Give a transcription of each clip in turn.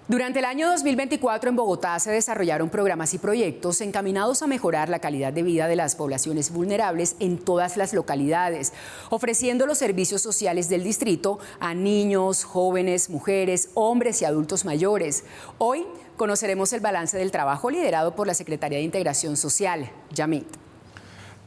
Durante el año 2024 en Bogotá se desarrollaron programas y proyectos encaminados a mejorar la calidad de vida de las poblaciones vulnerables en todas las localidades, ofreciendo los servicios sociales del distrito a niños, jóvenes, mujeres, hombres y adultos mayores. Hoy conoceremos el balance del trabajo liderado por la Secretaría de Integración Social, Yamit.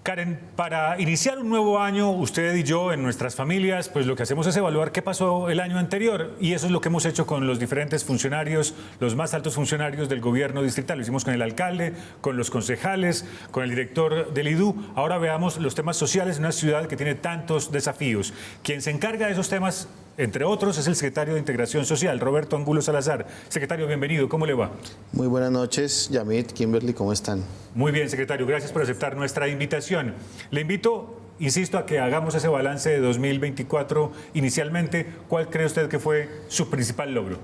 Karen, para iniciar un nuevo año, usted y yo en nuestras familias, pues lo que hacemos es evaluar qué pasó el año anterior y eso es lo que hemos hecho con los diferentes funcionarios, los más altos funcionarios del gobierno distrital. Lo hicimos con el alcalde, con los concejales, con el director del IDU. Ahora veamos los temas sociales en una ciudad que tiene tantos desafíos. Quien se encarga de esos temas, entre otros, es el secretario de Integración Social, Roberto Angulo Salazar. Secretario, bienvenido. ¿Cómo le va? Muy buenas noches, Yamit, Kimberly, ¿cómo están? Muy bien, secretario. Gracias por aceptar nuestra invitación. Le invito, insisto, a que hagamos ese balance de 2024. Inicialmente, ¿cuál cree usted que fue su principal logro?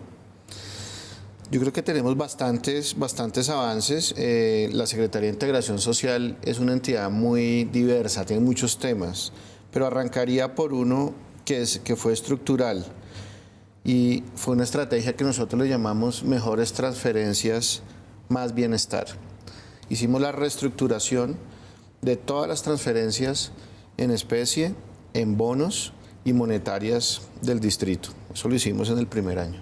Yo creo que tenemos bastantes avances. La Secretaría de Integración Social es una entidad muy diversa, tiene muchos temas, pero arrancaría por uno que fue estructural y fue una estrategia que nosotros le llamamos mejores transferencias, más bienestar. Hicimos la reestructuración de todas las transferencias en especie, en bonos y monetarias del distrito. Eso lo hicimos en el primer año.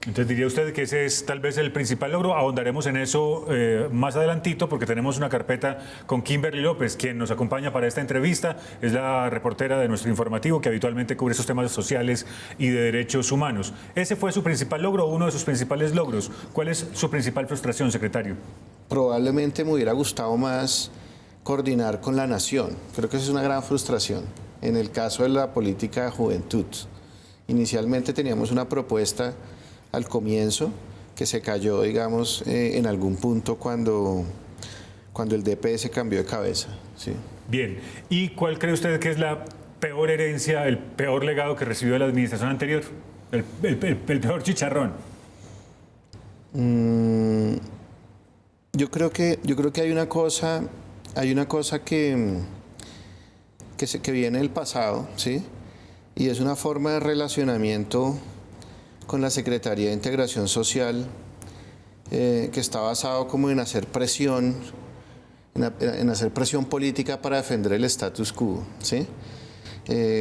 Entonces diría usted que ese es tal vez el principal logro. Ahondaremos en eso más adelantito porque tenemos una carpeta con Kimberly López, quien nos acompaña para esta entrevista. Es la reportera de nuestro informativo que habitualmente cubre esos temas sociales y de derechos humanos. ¿Ese fue su principal logro o uno de sus principales logros? ¿Cuál es su principal frustración, secretario? Probablemente me hubiera gustado más coordinar con la nación. Creo que esa es una gran frustración. En el caso de la política de juventud, inicialmente teníamos una propuesta al comienzo, que se cayó, digamos, en algún punto cuando el DPS cambió de cabeza. ¿Sí? Bien, ¿y cuál cree usted que es la peor herencia, el peor legado que recibió de la administración anterior? El peor chicharrón. Yo creo que hay una cosa que viene del pasado, ¿sí? Y es una forma de relacionamiento con la Secretaría de Integración Social que está basado como en hacer presión, en hacer presión política para defender el status quo, ¿sí?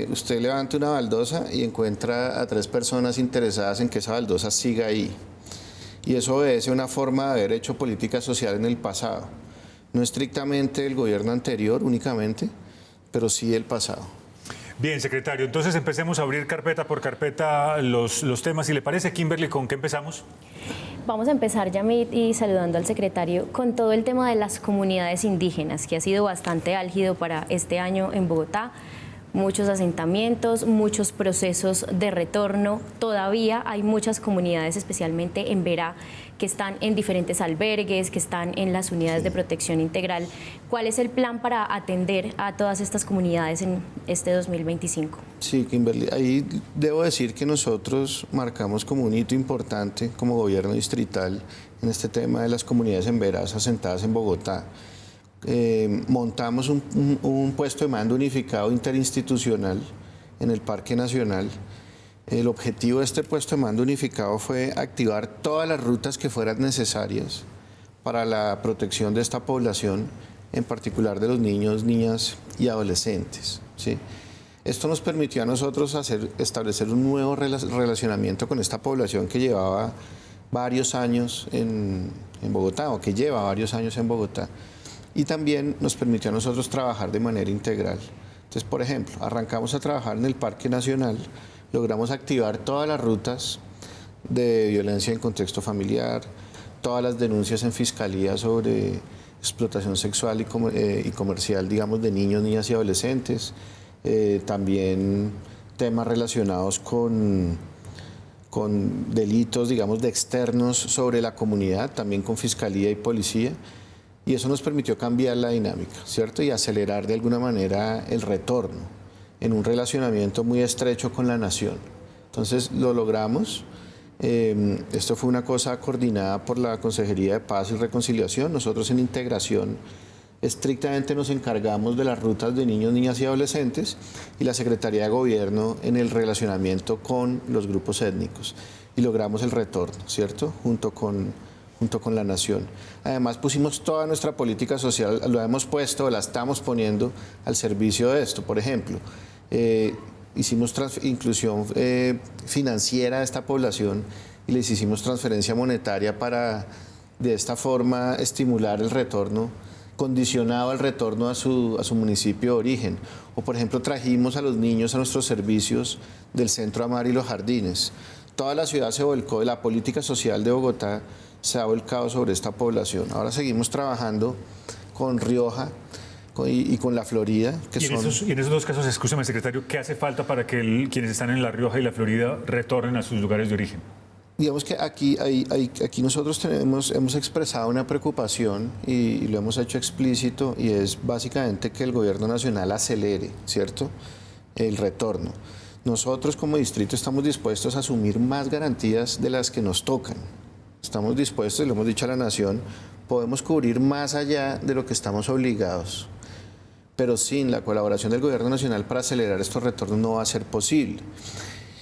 Usted levanta una baldosa y encuentra a 3 personas interesadas en que esa baldosa siga ahí. Y eso obedece a una forma de haber hecho política social en el pasado. No estrictamente el gobierno anterior únicamente, pero sí el pasado. Bien, secretario, entonces empecemos a abrir carpeta por carpeta los temas. Si le parece, Kimberly, ¿con qué empezamos? Vamos a empezar, Yamit, y saludando al secretario, con todo el tema de las comunidades indígenas, que ha sido bastante álgido para este año en Bogotá. Muchos asentamientos, muchos procesos de retorno. Todavía hay muchas comunidades, especialmente en Verá, que están en diferentes albergues, que están en las unidades de protección integral. ¿Cuál es el plan para atender a todas estas comunidades en este 2025? Sí, Kimberly, ahí debo decir que nosotros marcamos como un hito importante como gobierno distrital en este tema de las comunidades en Verá asentadas en Bogotá. Montamos un puesto de mando unificado interinstitucional en el Parque Nacional. El objetivo de este puesto de mando unificado fue activar todas las rutas que fueran necesarias para la protección de esta población, en particular de los niños, niñas y adolescentes, ¿sí? Esto nos permitió a nosotros establecer un nuevo relacionamiento con esta población que llevaba varios años en Bogotá, o que lleva varios años en Bogotá. Y también nos permitió a nosotros trabajar de manera integral. Entonces, por ejemplo, arrancamos a trabajar en el Parque Nacional, logramos activar todas las rutas de violencia en contexto familiar, todas las denuncias en fiscalía sobre explotación sexual y comercial, digamos, de niños, niñas y adolescentes. También temas relacionados con delitos, digamos, de externos sobre la comunidad, también con fiscalía y policía. Y eso nos permitió cambiar la dinámica, ¿cierto? Y acelerar de alguna manera el retorno en un relacionamiento muy estrecho con la nación. Entonces lo logramos. Esto fue una cosa coordinada por la Consejería de Paz y Reconciliación. Nosotros en Integración estrictamente nos encargamos de las rutas de niños, niñas y adolescentes y la Secretaría de Gobierno en el relacionamiento con los grupos étnicos. Y y logramos el retorno, ¿cierto? Junto con la nación. Además pusimos toda nuestra política social, lo hemos puesto, la estamos poniendo al servicio de esto. Por ejemplo, hicimos inclusión financiera a esta población y les hicimos transferencia monetaria para de esta forma estimular el retorno, condicionado al retorno a su municipio de origen. O por ejemplo trajimos a los niños a nuestros servicios del Centro Amar y los Jardines. Toda la ciudad se volcó, la política social de Bogotá se ha volcado sobre esta población. Ahora seguimos trabajando con Rioja y con la Florida. Y en esos dos casos, escúchame, secretario, ¿qué hace falta para que quienes están en La Rioja y la Florida retornen a sus lugares de origen? Digamos que aquí nosotros hemos expresado una preocupación y lo hemos hecho explícito, y es básicamente que el gobierno nacional acelere, ¿cierto?, el retorno. Nosotros como distrito estamos dispuestos a asumir más garantías de las que nos tocan. Estamos dispuestos, y lo hemos dicho a la nación, podemos cubrir más allá de lo que estamos obligados. Pero sin la colaboración del gobierno nacional para acelerar estos retornos no va a ser posible.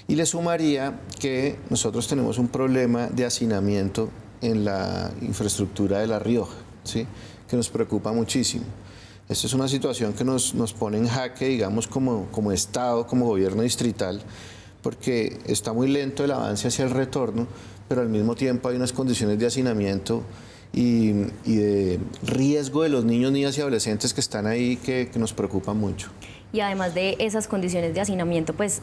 Y le sumaría que nosotros tenemos un problema de hacinamiento en la infraestructura de La Rioja, ¿sí?, que nos preocupa muchísimo. Esta es una situación que nos pone en jaque, digamos, como Estado, como gobierno distrital, porque está muy lento el avance hacia el retorno, pero al mismo tiempo hay unas condiciones de hacinamiento y de riesgo de los niños, niñas y adolescentes que están ahí que nos preocupan mucho. Y además de esas condiciones de hacinamiento, pues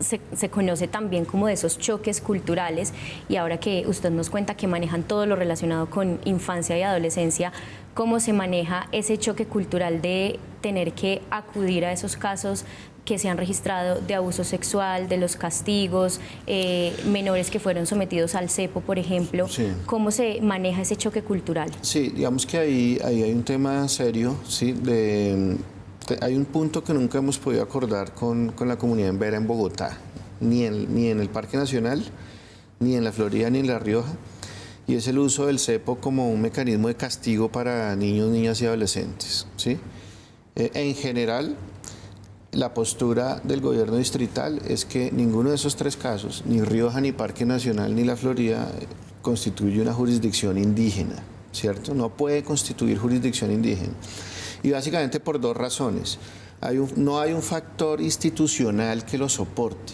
se conoce también como de esos choques culturales, y ahora que usted nos cuenta que manejan todo lo relacionado con infancia y adolescencia, ¿cómo se maneja ese choque cultural de tener que acudir a esos casos que se han registrado de abuso sexual, de los castigos, menores que fueron sometidos al cepo, por ejemplo? Sí. ¿Cómo se maneja ese choque cultural? Sí, digamos que ahí hay un tema serio, ¿sí? Hay un punto que nunca hemos podido acordar con la comunidad embera en Bogotá, ni en el Parque Nacional, ni en la Florida, ni en La Rioja, y es el uso del cepo como un mecanismo de castigo para niños, niñas y adolescentes, ¿sí? En general, la postura del gobierno distrital es que ninguno de esos tres casos, ni Rioja, ni Parque Nacional, ni la Florida, constituye una jurisdicción indígena, ¿cierto? No puede constituir jurisdicción indígena. Y básicamente por dos razones. No hay un factor institucional que lo soporte.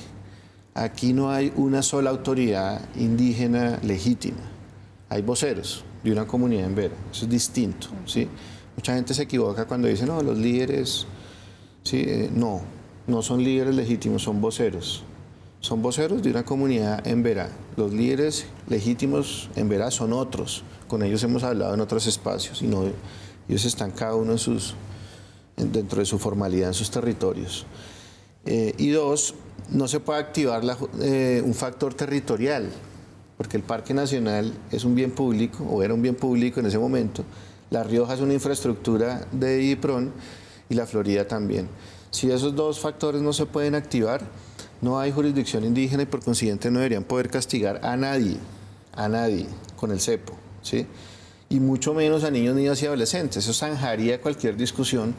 Aquí no hay una sola autoridad indígena legítima. Hay voceros de una comunidad embera. Eso es distinto, ¿sí? Mucha gente se equivoca cuando dice, no, los líderes, ¿sí? No son líderes legítimos, son voceros. Son voceros de una comunidad embera. Los líderes legítimos embera son otros. Con ellos hemos hablado en otros espacios y no... Ellos están cada uno dentro de su formalidad en sus territorios. Y dos, no se puede activar un factor territorial, porque el Parque Nacional es un bien público, o era un bien público en ese momento. La Rioja es una infraestructura de IDIPRON y la Florida también. Si esos dos factores no se pueden activar, no hay jurisdicción indígena y por consiguiente no deberían poder castigar a nadie con el cepo, ¿sí? Y mucho menos a niños, niñas y adolescentes. Eso zanjaría cualquier discusión,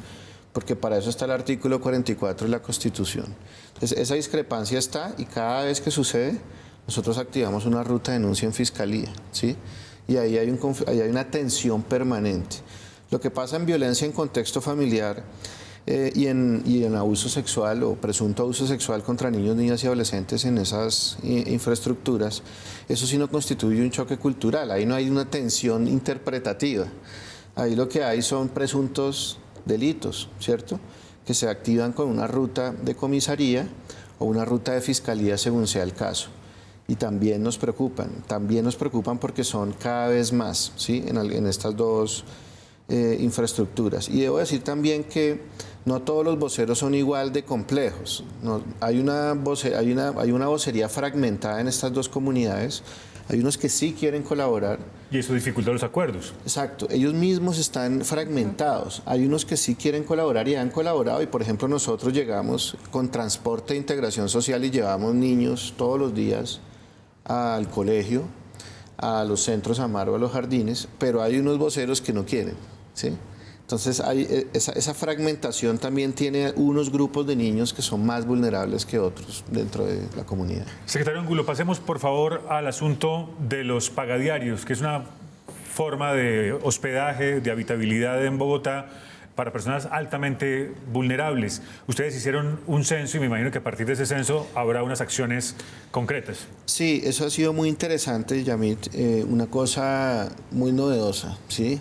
porque para eso está el artículo 44 de la Constitución. Entonces, esa discrepancia está, y cada vez que sucede, nosotros activamos una ruta de denuncia en Fiscalía, ¿sí? Y ahí hay una tensión permanente. Lo que pasa en violencia en contexto familiar y en abuso sexual o presunto abuso sexual contra niños, niñas y adolescentes en esas infraestructuras, eso sí no constituye un choque cultural, ahí no hay una tensión interpretativa, ahí lo que hay son presuntos delitos, ¿cierto?, que se activan con una ruta de comisaría o una ruta de fiscalía según sea el caso. Y también nos preocupan porque son cada vez más, ¿sí?, en estas dos infraestructuras. Y debo decir también que no todos los voceros son igual de complejos. Hay una vocería fragmentada en estas dos comunidades. Hay unos que sí quieren colaborar. Y eso dificulta los acuerdos. Exacto. Ellos mismos están fragmentados. Hay unos que sí quieren colaborar y han colaborado. Y, por ejemplo, nosotros llegamos con transporte de integración social y llevamos niños todos los días al colegio, a los centros Amar o a los jardines, pero hay unos voceros que no quieren, ¿sí? Entonces, esa fragmentación también tiene unos grupos de niños que son más vulnerables que otros dentro de la comunidad. Secretario Angulo, pasemos por favor al asunto de los pagadiarios, que es una forma de hospedaje, de habitabilidad en Bogotá para personas altamente vulnerables. Ustedes hicieron un censo y me imagino que a partir de ese censo habrá unas acciones concretas. Sí, eso ha sido muy interesante, Yamit, una cosa muy novedosa, ¿sí?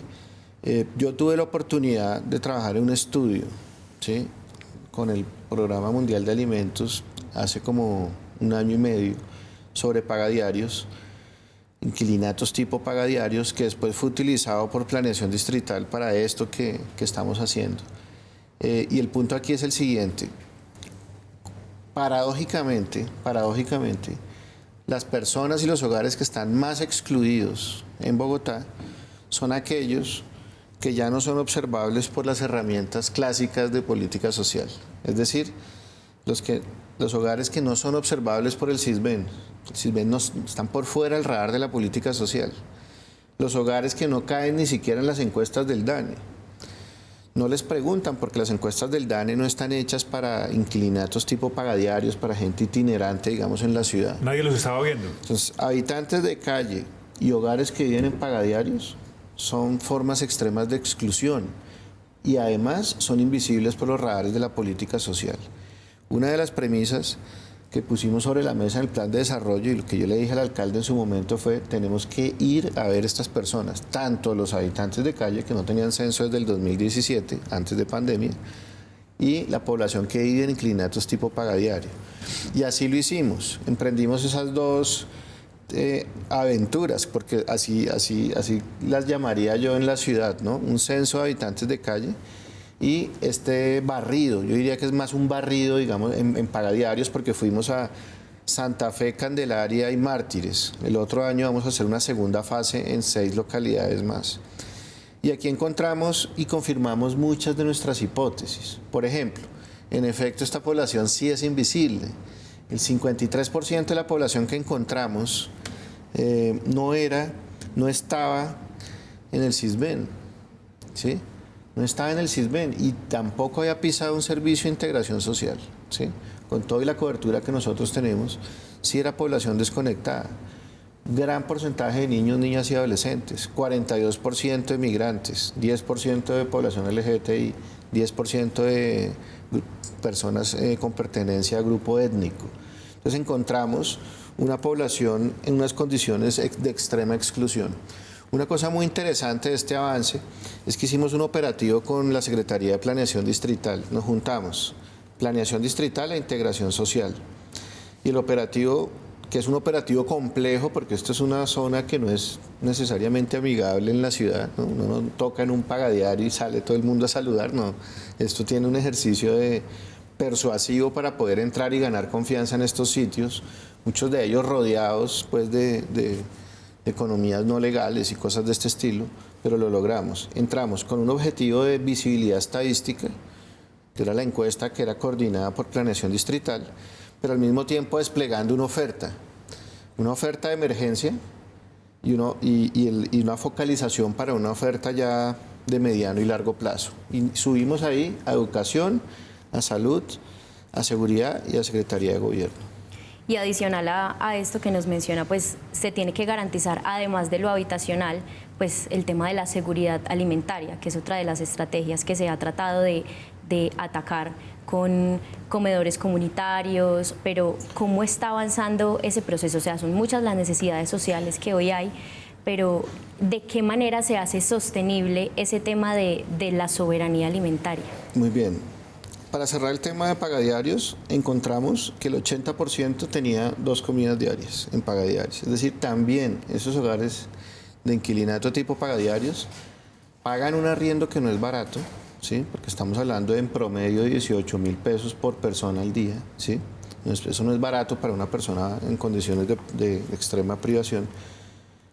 Yo tuve la oportunidad de trabajar en un estudio, ¿sí?, con el Programa Mundial de Alimentos hace como 1 año y medio sobre pagadiarios, inquilinatos tipo pagadiarios, que después fue utilizado por Planeación Distrital para esto que estamos haciendo. Y el punto aquí es el siguiente. Paradójicamente, las personas y los hogares que están más excluidos en Bogotá son aquellos que ya no son observables por las herramientas clásicas de política social. Es decir, los hogares que no son observables por el SISBEN. El SISBEN están por fuera del radar de la política social. Los hogares que no caen ni siquiera en las encuestas del DANE. No les preguntan porque las encuestas del DANE no están hechas para inquilinatos tipo pagadiarios, para gente itinerante, digamos, en la ciudad. Nadie los estaba viendo. Entonces, habitantes de calle y hogares que viven en pagadiarios son formas extremas de exclusión y además son invisibles por los radares de la política social. Una de las premisas que pusimos sobre la mesa en el plan de desarrollo y lo que yo le dije al alcalde en su momento fue: tenemos que ir a ver estas personas, tanto los habitantes de calle que no tenían censo desde el 2017, antes de pandemia, y la población que vive en inclinatos tipo pagadiario. Y así lo hicimos, emprendimos esas dos aventuras, porque así las llamaría yo en la ciudad, ¿no? Un censo de habitantes de calle y este barrido, yo diría que es más un barrido, digamos, en pagadiarios, porque fuimos a Santa Fe, Candelaria y Mártires. El otro año vamos a hacer una segunda fase en 6 localidades más. Y aquí encontramos y confirmamos muchas de nuestras hipótesis. Por ejemplo, en efecto, esta población sí es invisible. El 53% de la población que encontramos no estaba en el SISBEN, ¿sí? No estaba en el SISBEN y tampoco había pisado un servicio de integración social, ¿sí? Con toda la cobertura que nosotros tenemos, sí era población desconectada. Gran porcentaje de niños, niñas y adolescentes, 42% de migrantes, 10% de población LGBTI, 10% de personas con pertenencia a grupo étnico. Entonces encontramos una población en unas condiciones de extrema exclusión. Una cosa muy interesante de este avance es que hicimos un operativo con la Secretaría de Planeación Distrital. Nos juntamos, Planeación Distrital e Integración Social. Y el operativo, que es un operativo complejo, porque esto es una zona que no es necesariamente amigable en la ciudad, ¿no? Uno no toca en un pagadiario y sale todo el mundo a saludar, no. Esto tiene un ejercicio persuasivo para poder entrar y ganar confianza en estos sitios, muchos de ellos rodeados pues, de economías no legales y cosas de este estilo, pero lo logramos. Entramos con un objetivo de visibilidad estadística, que era la encuesta que era coordinada por Planeación Distrital, pero al mismo tiempo desplegando una oferta de emergencia y una focalización para una oferta ya de mediano y largo plazo. Y subimos ahí a educación, a salud, a seguridad y a Secretaría de Gobierno. Y adicional a esto que nos menciona, pues se tiene que garantizar, además de lo habitacional, pues el tema de la seguridad alimentaria, que es otra de las estrategias que se ha tratado de atacar con comedores comunitarios, pero ¿cómo está avanzando ese proceso? O sea, son muchas las necesidades sociales que hoy hay, pero ¿de qué manera se hace sostenible ese tema de la soberanía alimentaria? Muy bien. Para cerrar el tema de pagadiarios, encontramos que el 80% tenía 2 comidas diarias en pagadiarios. Es decir, también esos hogares de inquilinato tipo pagadiarios pagan un arriendo que no es barato, ¿sí? Porque estamos hablando de en promedio de 18.000 pesos por persona al día, ¿sí? Eso no es barato para una persona en condiciones de extrema privación,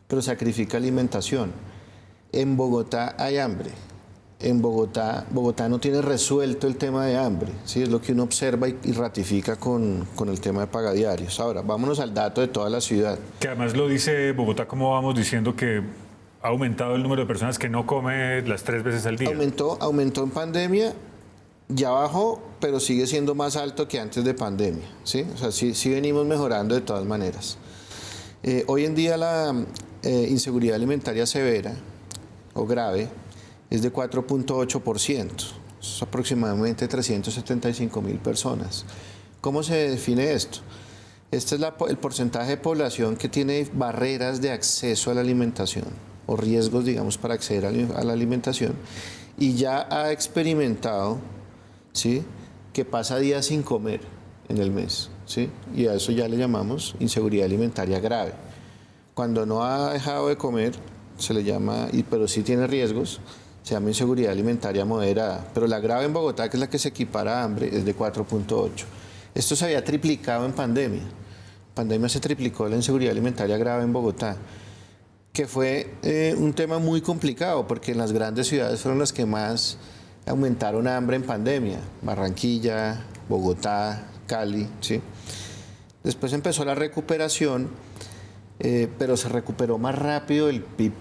pero sacrifica alimentación. En Bogotá hay hambre. En Bogotá no tiene resuelto el tema de hambre, ¿sí? Es lo que uno observa y ratifica con el tema de pagadiarios. Ahora, vámonos al dato de toda la ciudad. Que además lo dice Bogotá, como vamos diciendo que ¿Ha aumentado el número de personas que no come las 3 veces al día? Aumentó en pandemia, ya bajó, pero sigue siendo más alto que antes de pandemia, ¿sí? O sea, sí venimos mejorando de todas maneras. Hoy en día la inseguridad alimentaria severa o grave es de 4.8%, es aproximadamente 375.000 personas. ¿Cómo se define esto? Este es el porcentaje de población que tiene barreras de acceso a la alimentación o riesgos, digamos, para acceder a la alimentación y ya ha experimentado, ¿sí?, que pasa días sin comer en el mes, ¿sí? Y a eso ya le llamamos inseguridad alimentaria grave. Cuando no ha dejado de comer, se le llama, pero sí tiene riesgos, se llama inseguridad alimentaria moderada. Pero la grave en Bogotá, que es la que se equipara a hambre, es de 4.8. Esto se había triplicado en pandemia. En pandemia se triplicó la inseguridad alimentaria grave en Bogotá, que fue un tema muy complicado, porque en las grandes ciudades fueron las que más aumentaron hambre en pandemia. Barranquilla, Bogotá, Cali, ¿sí? Después empezó la recuperación, pero se recuperó más rápido el PIB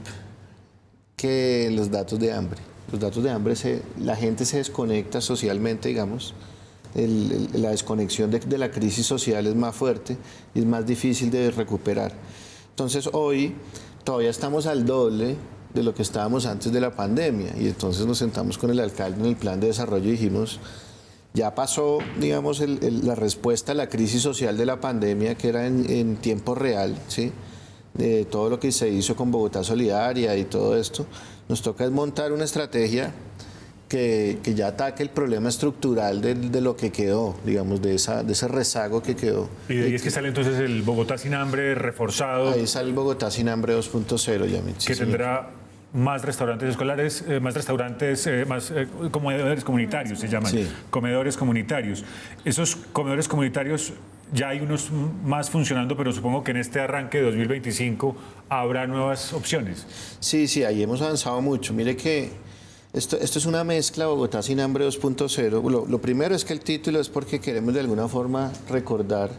que los datos de hambre. Los datos de hambre, la gente se desconecta socialmente, digamos. La desconexión de la crisis social es más fuerte y es más difícil de recuperar. Entonces hoy todavía estamos al doble de lo que estábamos antes de la pandemia y entonces nos sentamos con el alcalde en el plan de desarrollo y dijimos, ya pasó, digamos, la respuesta a la crisis social de la pandemia, que era en tiempo real, ¿sí?, de todo lo que se hizo con Bogotá Solidaria y todo esto. Nos toca desmontar una estrategia que ya ataque el problema estructural de lo que quedó, digamos, de ese rezago que quedó. Y de ahí es que sale entonces el Bogotá sin hambre reforzado. Ahí sale el Bogotá sin hambre 2.0 ya. Que tendrá más restaurantes escolares, más comedores comunitarios se llaman, sí, comedores comunitarios. Esos comedores comunitarios ya hay unos más funcionando, pero supongo que en este arranque de 2025 habrá nuevas opciones. Sí, ahí hemos avanzado mucho. Mire que esto es una mezcla Bogotá sin hambre 2.0. Lo primero es que el título es porque queremos de alguna forma recordar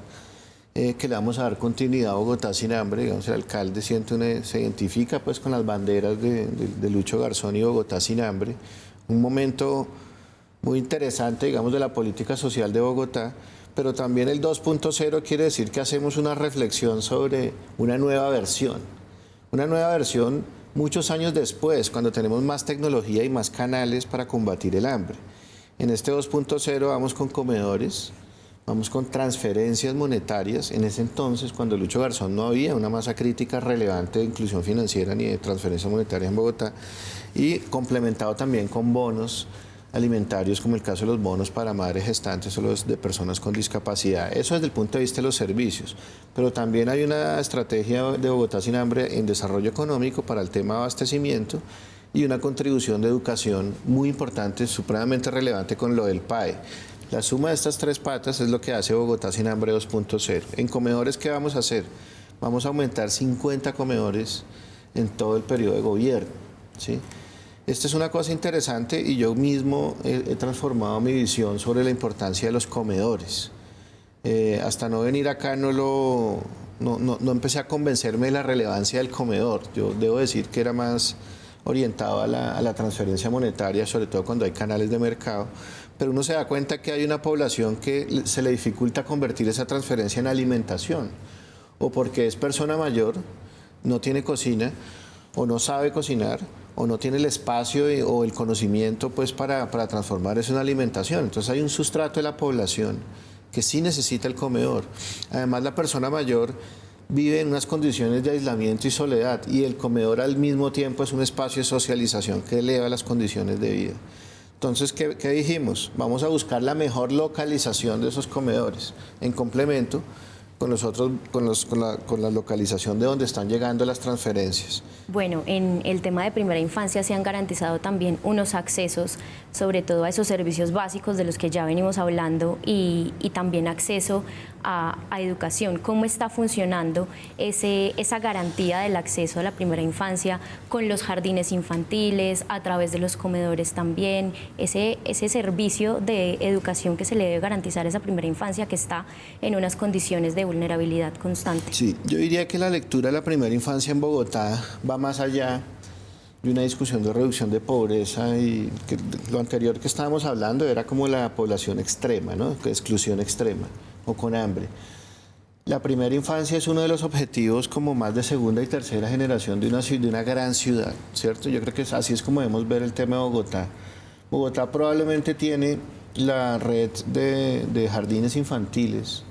que le vamos a dar continuidad a Bogotá sin hambre. Digamos, el alcalde se identifica pues con las banderas de Lucho Garzón y Bogotá sin hambre. Un momento muy interesante, digamos, de la política social de Bogotá, pero también el 2.0 quiere decir que hacemos una reflexión sobre una nueva versión muchos años después, cuando tenemos más tecnología y más canales para combatir el hambre. En este 2.0 vamos con comedores, vamos con transferencias monetarias. En ese entonces, cuando Lucho Garzón no había una masa crítica relevante de inclusión financiera ni de transferencia monetaria en Bogotá, y complementado también con bonos alimentarios, como el caso de los bonos para madres gestantes o los de personas con discapacidad. Eso desde el punto de vista de los servicios. Pero también hay una estrategia de Bogotá sin hambre en desarrollo económico para el tema de abastecimiento y una contribución de educación muy importante, supremamente relevante con lo del PAE. La suma de estas tres patas es lo que hace Bogotá sin hambre 2.0. En comedores, ¿qué vamos a hacer? Vamos a aumentar 50 comedores en todo el periodo de gobierno, ¿sí? Esta es una cosa interesante y yo mismo he transformado mi visión sobre la importancia de los comedores. Hasta no venir acá no empecé a convencerme de la relevancia del comedor. Yo debo decir que era más orientado a la transferencia monetaria, sobre todo cuando hay canales de mercado, pero uno se da cuenta que hay una población que se le dificulta convertir esa transferencia en alimentación, o porque es persona mayor, no tiene cocina, o no sabe cocinar, o no tiene el espacio o el conocimiento pues, para transformar eso en alimentación. Entonces hay un sustrato de la población que sí necesita el comedor. Además, la persona mayor vive en unas condiciones de aislamiento y soledad, y el comedor al mismo tiempo es un espacio de socialización que eleva las condiciones de vida. Entonces, ¿qué dijimos? Vamos a buscar la mejor localización de esos comedores, en complemento con la localización de donde están llegando las transferencias. Bueno, en el tema de primera infancia se han garantizado también unos accesos, sobre todo a esos servicios básicos de los que ya venimos hablando, y también acceso a educación. ¿Cómo está funcionando esa garantía del acceso a la primera infancia con los jardines infantiles, a través de los comedores también, ese servicio de educación que se le debe garantizar a esa primera infancia que está en unas condiciones de vulnerabilidad constante? Sí, yo diría que la lectura de la primera infancia en Bogotá va más allá de una discusión de reducción de pobreza, y que lo anterior que estábamos hablando era como la población extrema, ¿no? Exclusión extrema o con hambre. La primera infancia es uno de los objetivos como más de segunda y tercera generación de una gran ciudad, ¿cierto? Yo creo que así es como debemos ver el tema de Bogotá. Bogotá probablemente tiene la red de jardines infantiles,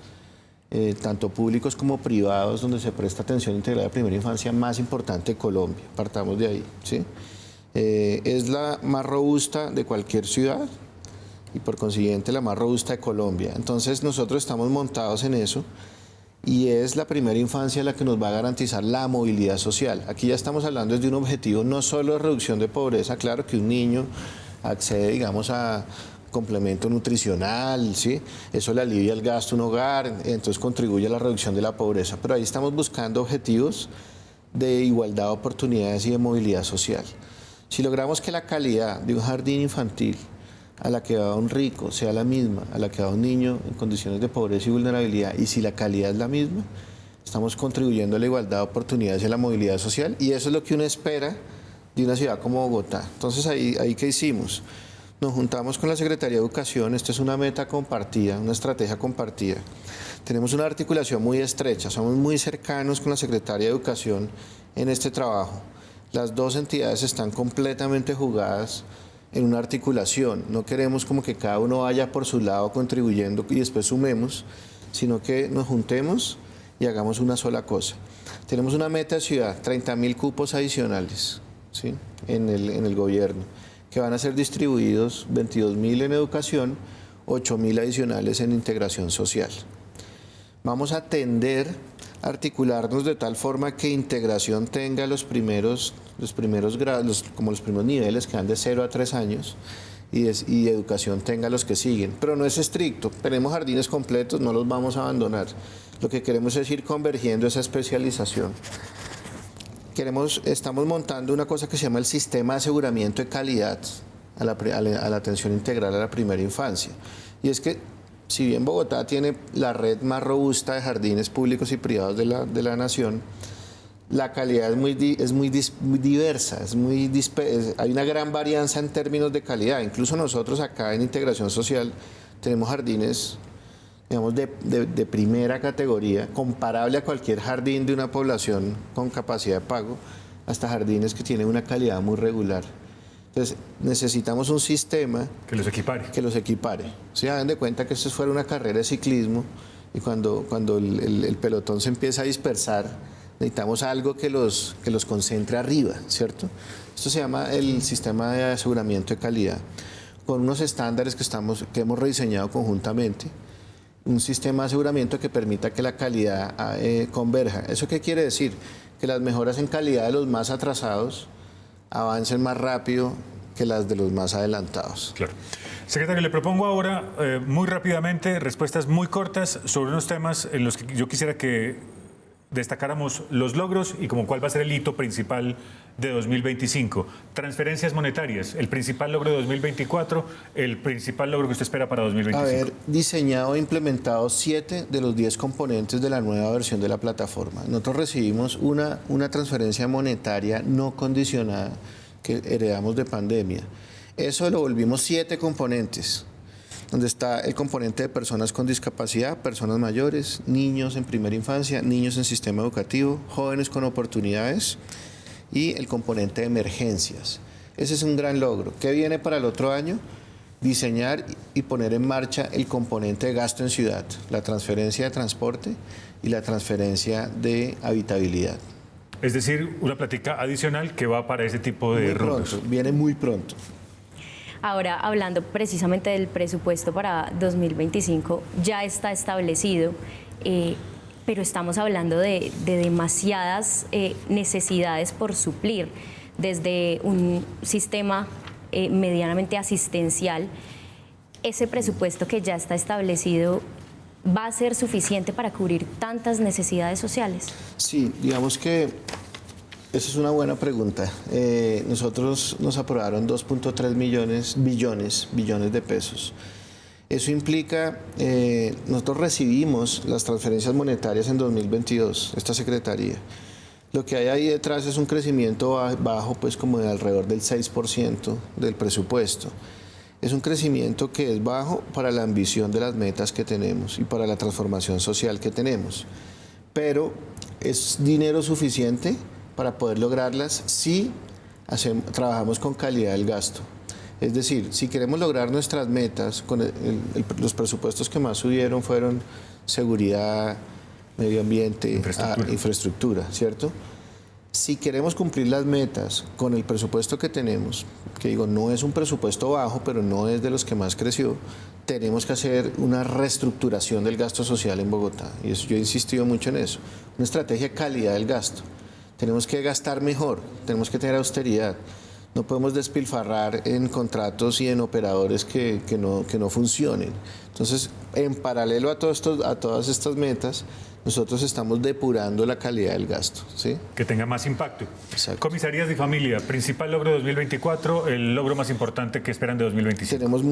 tanto públicos como privados, donde se presta atención integral a la primera infancia más importante de Colombia. Partamos de ahí, ¿sí? Es la más robusta de cualquier ciudad y por consiguiente la más robusta de Colombia. Entonces nosotros estamos montados en eso. Y es la primera infancia la que nos va a garantizar la movilidad social. Aquí ya estamos hablando de un objetivo no solo de reducción de pobreza, claro que un niño accede, digamos, a complemento nutricional, ¿sí? Eso le alivia el gasto en un hogar, entonces contribuye a la reducción de la pobreza. Pero ahí estamos buscando objetivos de igualdad de oportunidades y de movilidad social. Si logramos que la calidad de un jardín infantil a la que va un rico sea la misma, a la que va un niño en condiciones de pobreza y vulnerabilidad, y si la calidad es la misma, estamos contribuyendo a la igualdad de oportunidades y a la movilidad social, y eso es lo que uno espera de una ciudad como Bogotá. Entonces, ahí ¿qué hicimos? Nos juntamos con la Secretaría de Educación, esto es una meta compartida, una estrategia compartida. Tenemos una articulación muy estrecha, somos muy cercanos con la Secretaría de Educación en este trabajo. Las dos entidades están completamente jugadas en una articulación. No queremos como que cada uno vaya por su lado contribuyendo y después sumemos, sino que nos juntemos y hagamos una sola cosa. Tenemos una meta de ciudad, 30.000 cupos adicionales, ¿sí? en el gobierno, que van a ser distribuidos 22.000 en educación, 8.000 adicionales en integración social. Vamos a tender a articularnos de tal forma que integración tenga los primeros grados, como los primeros niveles que van de 0 a 3 años, y educación tenga los que siguen. Pero no es estricto, tenemos jardines completos, no los vamos a abandonar. Lo que queremos es ir convergiendo esa especialización. Estamos montando una cosa que se llama el sistema de aseguramiento de calidad a la atención integral a la primera infancia. Y es que, si bien Bogotá tiene la red más robusta de jardines públicos y privados de la nación, la calidad es muy diversa, hay una gran varianza en términos de calidad. Incluso nosotros acá en Integración Social tenemos jardines, digamos, de primera categoría, comparable a cualquier jardín de una población con capacidad de pago, hasta jardines que tienen una calidad muy regular. Entonces, necesitamos un sistema que los equipare. Se dan de cuenta que esto fuera una carrera de ciclismo, y cuando el pelotón se empieza a dispersar, necesitamos algo que los concentre arriba, ¿cierto? Esto se llama el sistema de aseguramiento de calidad, con unos estándares que hemos rediseñado conjuntamente, un sistema de aseguramiento que permita que la calidad converja. ¿Eso qué quiere decir? Que las mejoras en calidad de los más atrasados avancen más rápido que las de los más adelantados. Claro. Secretario, le propongo ahora, muy rápidamente, respuestas muy cortas sobre unos temas en los que yo quisiera que destacáramos los logros y como cuál va a ser el hito principal de 2025. Transferencias monetarias, el principal logro de 2024, el principal logro que usted espera para 2025. Haber diseñado e implementado 7 de los 10 componentes de la nueva versión de la plataforma. Nosotros recibimos una transferencia monetaria no condicionada que heredamos de pandemia. Eso lo volvimos 7 componentes, donde está el componente de personas con discapacidad, personas mayores, niños en primera infancia, niños en sistema educativo, jóvenes con oportunidades y el componente de emergencias. Ese es un gran logro. ¿Qué viene para el otro año? Diseñar y poner en marcha el componente de gasto en ciudad, la transferencia de transporte y la transferencia de habitabilidad. Es decir, una plática adicional que va para ese tipo de rubros. Viene muy pronto. Ahora, hablando precisamente del presupuesto para 2025, ya está establecido, pero estamos hablando de demasiadas necesidades por suplir, desde un sistema medianamente asistencial. ¿Ese presupuesto que ya está establecido va a ser suficiente para cubrir tantas necesidades sociales? Sí, digamos que esa es una buena pregunta. Nosotros nos aprobaron 2.3 billones de pesos. Eso implica, nosotros recibimos las transferencias monetarias en 2022, esta Secretaría. Lo que hay ahí detrás es un crecimiento bajo, pues como de alrededor del 6% del presupuesto. Es un crecimiento que es bajo para la ambición de las metas que tenemos y para la transformación social que tenemos. Pero es dinero suficiente para poder lograrlas si trabajamos con calidad del gasto. Es decir, si queremos lograr nuestras metas, los presupuestos que más subieron fueron seguridad, medio ambiente, infraestructura, ¿cierto? Si queremos cumplir las metas con el presupuesto que tenemos, que digo, no es un presupuesto bajo, pero no es de los que más creció, tenemos que hacer una reestructuración del gasto social en Bogotá. Y eso, yo he insistido mucho en eso. Una estrategia de calidad del gasto. Tenemos que gastar mejor, tenemos que tener austeridad. No podemos despilfarrar en contratos y en operadores que no funcionen. Entonces, en paralelo a todas estas metas, nosotros estamos depurando la calidad del gasto, ¿sí? Que tenga más impacto. Exacto. Comisarías de familia, principal logro de 2024, el logro más importante que esperan de 2025.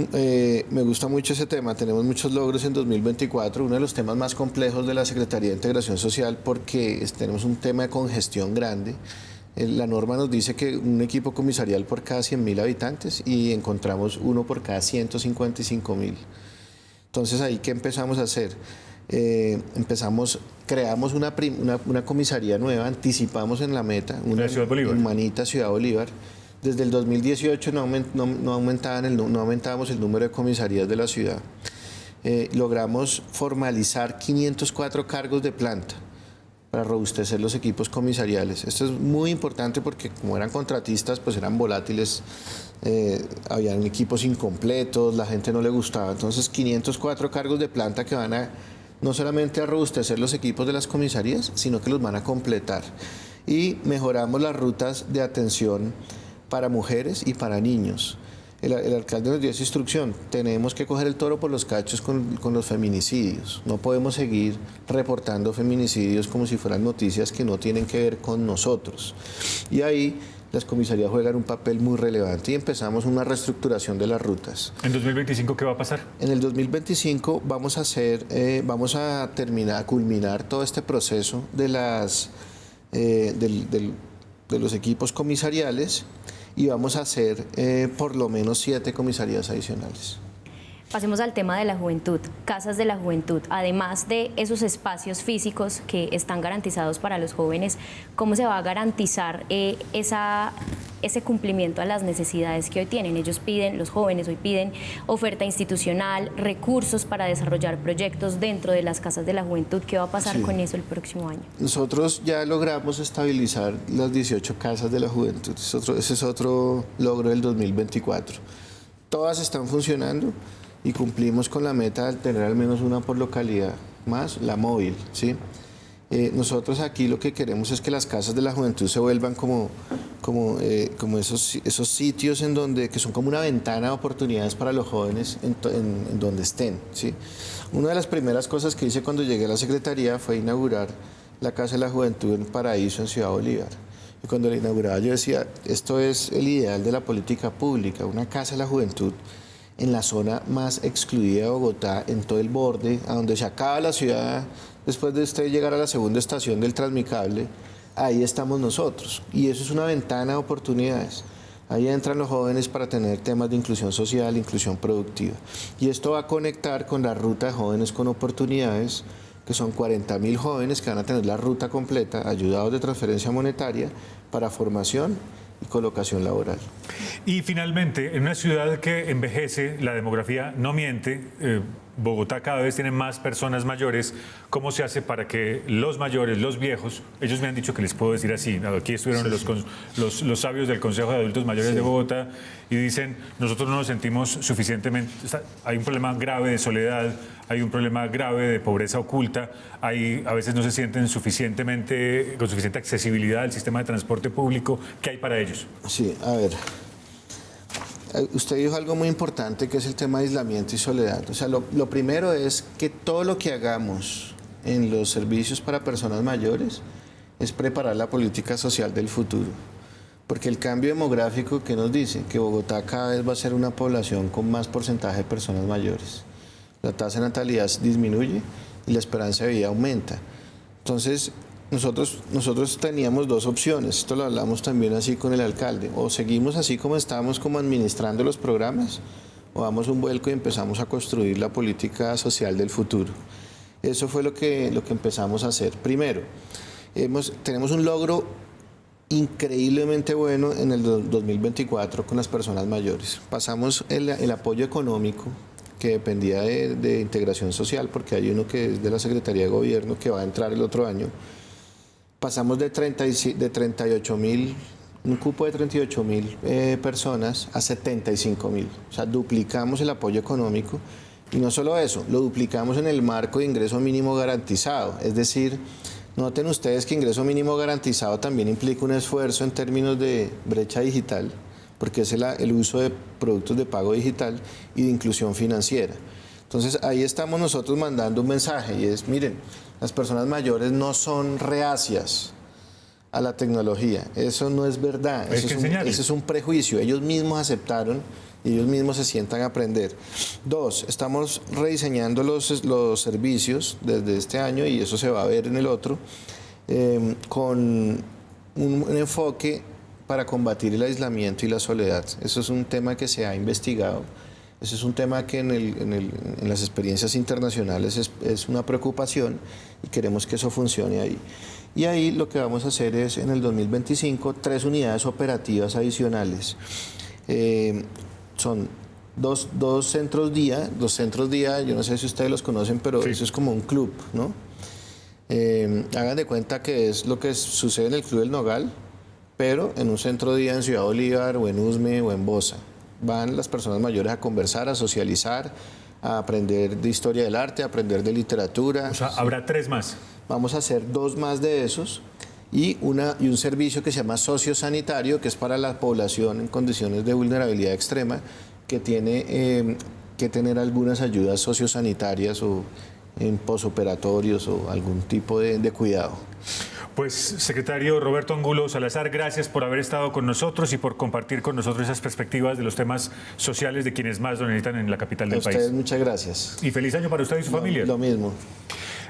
Me gusta mucho ese tema, tenemos muchos logros en 2024, uno de los temas más complejos de la Secretaría de Integración Social porque tenemos un tema de congestión grande. La norma nos dice que un equipo comisarial por cada 100.000 habitantes y encontramos uno por cada 155.000. Entonces, ahí, ¿qué empezamos a hacer? Creamos una comisaría nueva, anticipamos en la meta, una Ciudad Bolívar. Humanita Ciudad Bolívar. Desde el 2018 no aumentábamos el número de comisarías de la ciudad. Logramos formalizar 504 cargos de planta para robustecer los equipos comisariales. Esto es muy importante porque como eran contratistas, pues eran volátiles, habían equipos incompletos, la gente no le gustaba. Entonces, 504 cargos de planta que van no solamente a robustecer los equipos de las comisarías, sino que los van a completar. Y mejoramos las rutas de atención para mujeres y para niños. El alcalde nos dio esa instrucción, tenemos que coger el toro por los cachos con los feminicidios. No podemos seguir reportando feminicidios como si fueran noticias que no tienen que ver con nosotros. Y ahí las comisarías juegan un papel muy relevante y empezamos una reestructuración de las rutas. ¿En 2025 qué va a pasar? En el 2025 vamos a culminar todo este proceso de los equipos comisariales y vamos a hacer por lo menos 7 comisarías adicionales. Pasemos al tema de la juventud, casas de la juventud. Además de esos espacios físicos que están garantizados para los jóvenes, ¿cómo se va a garantizar ese cumplimiento a las necesidades que hoy tienen? Los jóvenes hoy piden oferta institucional, recursos para desarrollar proyectos dentro de las casas de la juventud. ¿Qué va a pasar con eso el próximo año? Nosotros ya logramos estabilizar las 18 casas de la juventud. Ese es otro logro del 2024. Todas están funcionando y cumplimos con la meta de tener al menos una por localidad, más la móvil, ¿sí? Nosotros aquí lo que queremos es que las casas de la juventud se vuelvan como esos sitios que son como una ventana de oportunidades para los jóvenes en donde estén, ¿sí? Una de las primeras cosas que hice cuando llegué a la Secretaría fue inaugurar la Casa de la Juventud en Paraíso, en Ciudad Bolívar. Y cuando la inauguraba yo decía, esto es el ideal de la política pública, una Casa de la Juventud en la zona más excluida de Bogotá, en todo el borde, a donde se acaba la ciudad, después de usted llegar a la segunda estación del Transmicable, ahí estamos nosotros. Y eso es una ventana de oportunidades. Ahí entran los jóvenes para tener temas de inclusión social, inclusión productiva. Y esto va a conectar con la ruta de jóvenes con oportunidades, que son 40.000 jóvenes que van a tener la ruta completa, ayudados de transferencia monetaria, para formación y colocación laboral. Y finalmente, en una ciudad que envejece, la demografía no miente, Bogotá cada vez tiene más personas mayores. ¿Cómo se hace para que los mayores, los viejos, ellos me han dicho que les puedo decir así, aquí estuvieron los sabios del Consejo de Adultos Mayores de Bogotá y dicen, nosotros no nos sentimos suficientemente, hay un problema grave de soledad, hay un problema grave de pobreza oculta, a veces no se sienten con suficiente accesibilidad al sistema de transporte público. ¿Qué hay para ellos? Sí, a ver. Usted dijo algo muy importante que es el tema de aislamiento y soledad. O sea, lo primero es que todo lo que hagamos en los servicios para personas mayores es preparar la política social del futuro. Porque el cambio demográfico, ¿qué nos dice? Que Bogotá cada vez va a ser una población con más porcentaje de personas mayores. La tasa de natalidad disminuye y la esperanza de vida aumenta. Entonces, nosotros teníamos dos opciones, esto lo hablamos también así con el alcalde, o seguimos así como estamos, como administrando los programas, o damos un vuelco y empezamos a construir la política social del futuro. Eso fue lo que empezamos a hacer. Primero, tenemos un logro increíblemente bueno en el 2024 con las personas mayores. Pasamos el apoyo económico, que dependía de integración social, porque hay uno que es de la Secretaría de Gobierno que va a entrar el otro año. Pasamos de 38.000, un cupo de 38.000 personas a 75.000. O sea, duplicamos el apoyo económico. Y no solo eso, lo duplicamos en el marco de ingreso mínimo garantizado. Es decir, noten ustedes que ingreso mínimo garantizado también implica un esfuerzo en términos de brecha digital, porque es el uso de productos de pago digital y de inclusión financiera. Entonces ahí estamos nosotros mandando un mensaje y es, miren, las personas mayores no son reacias a la tecnología, eso no es verdad, ese es un prejuicio, ellos mismos aceptaron y ellos mismos se sientan a aprender. Dos, estamos rediseñando los servicios desde este año y eso se va a ver en el otro, con un enfoque para combatir el aislamiento y la soledad. Eso es un tema que se ha investigado, eso es un tema que en las experiencias internacionales es una preocupación y queremos que eso funcione ahí. Y ahí lo que vamos a hacer es, en el 2025, 3 unidades operativas adicionales. Son dos centros día, yo no sé si ustedes los conocen, pero sí, eso es como un club, ¿no? Hagan de cuenta que es lo que sucede en el Club del Nogal, pero en un centro día en Ciudad Bolívar o en Usme o en Bosa. Van las personas mayores a conversar, a socializar, a aprender de historia del arte, a aprender de literatura. O sea, habrá 3 más. Vamos a hacer 2 más de esos y un servicio que se llama sociosanitario, que es para la población en condiciones de vulnerabilidad extrema, que tiene que tener algunas ayudas sociosanitarias o en posoperatorios o algún tipo de cuidado. Pues, secretario Roberto Angulo Salazar, gracias por haber estado con nosotros y por compartir con nosotros esas perspectivas de los temas sociales de quienes más lo necesitan en la capital del país. A ustedes muchas gracias. Y feliz año para usted y su familia. Lo mismo.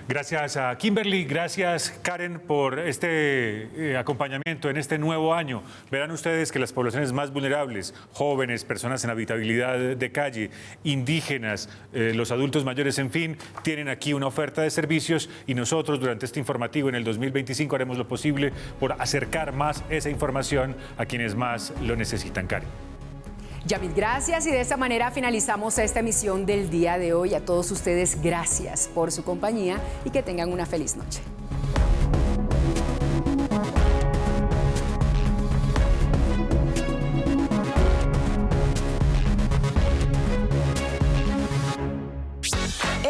Gracias a Kimberly, gracias Karen por este acompañamiento en este nuevo año. Verán ustedes que las poblaciones más vulnerables, jóvenes, personas en habitabilidad de calle, indígenas, los adultos mayores, en fin, tienen aquí una oferta de servicios y nosotros durante este informativo en el 2025 haremos lo posible por acercar más esa información a quienes más lo necesitan, Karen. Yamit, gracias y de esta manera finalizamos esta emisión del día de hoy. A todos ustedes, gracias por su compañía y que tengan una feliz noche.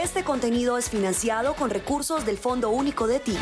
Este contenido es financiado con recursos del Fondo Único de TIC.